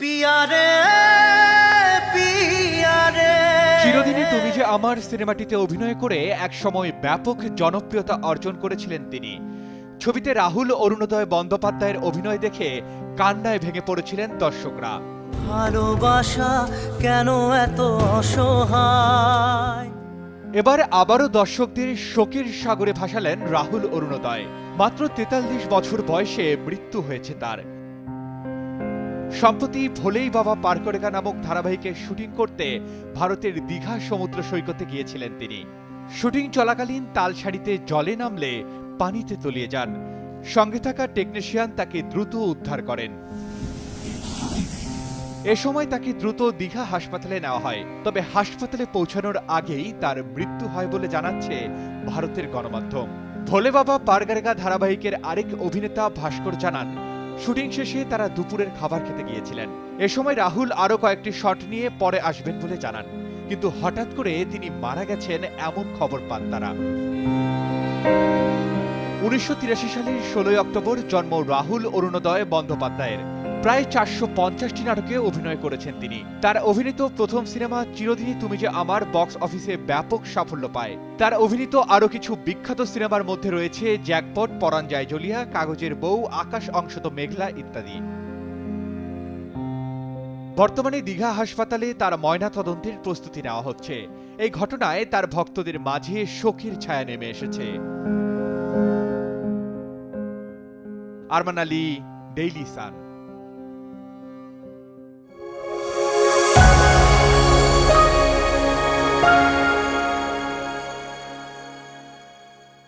পিয়ারে পিয়ারে চিরদিনই তুমি যে আমার সিনেমাটিতে অভিনয় করে একসময় ব্যাপক জনপ্রিয়তা অর্জন করেছিলেন তিনি। ছবিতে রাহুল অরুণোদয় বন্দ্যোপাধ্যায়ের অভিনয় দেখে কান্নায় ভেঙে পড়েছিলেন দর্শকরা। ভালোবাসা কেন এত অসহায়। এবার আবারও দর্শকদের শোকের সাগরে ভাসালেন রাহুল অরুণোদয়। মাত্র ৪৩ বছর বয়সে মৃত্যু হয়েছে তার। সম্প্রতি ভোলেই বাবা পার করেগা নামক ধারাবাহিকের শুটিং করতে ভারতের দীঘা সমুদ্র সৈকতে গিয়েছিলেন তিনি। শুটিং চলাকালীন তালসারিতে জলে নামলে পানিতে তলিয়ে যান। সঙ্গে থাকা টেকনিশিয়ান তাকে দ্রুত উদ্ধার করেন। এ সময় তাকে দ্রুত দীঘা হাসপাতালে নেওয়া হয়, তবে হাসপাতালে পৌঁছানোর আগেই তার মৃত্যু হয় বলে জানাচ্ছে ভারতের গণমাধ্যম। ভোলে বাবা পার করেগা ধারাবাহিকের আরেক অভিনেতা ভাস্কর জানান, শুটিং শেষে তারা দুপুরের খাবার খেতে গিয়েছিলেন। এ সময় রাহুল আরো কয়েকটি শট নিয়ে পরে আসবেন বলে জানান, কিন্তু হঠাৎ করে তিনি মারা গেছেন এমন খবর পান তারা। ১৯৮৩ সালের ১৬ অক্টোবর জন্ম রাহুল অরুণোদয় বন্দ্যোপাধ্যায়ের। প্রায় ৪৫০টি নাটকে অভিনয় করেছেন তিনি। তার অভিনীত প্রথম সিনেমা চিরদিনই তুমি যে আমার বক্স অফিসে ব্যাপক সাফল্য পায়। তার অভিনীত আরো কিছু বিখ্যাত সিনেমার মধ্যে রয়েছে জ্যাকপট, পরাণ যায় জ্বলিয়া, কাগজের বউ, আকাশ অংশত মেঘলা ইত্যাদি। বর্তমানে দীঘা হাসপাতালে তার ময়না তদন্তের প্রস্তুতি নেওয়া হচ্ছে। এই ঘটনায় তার ভক্তদের মাঝে শোকের ছায়া নেমে এসেছে। Arman Ali, Daily Sun.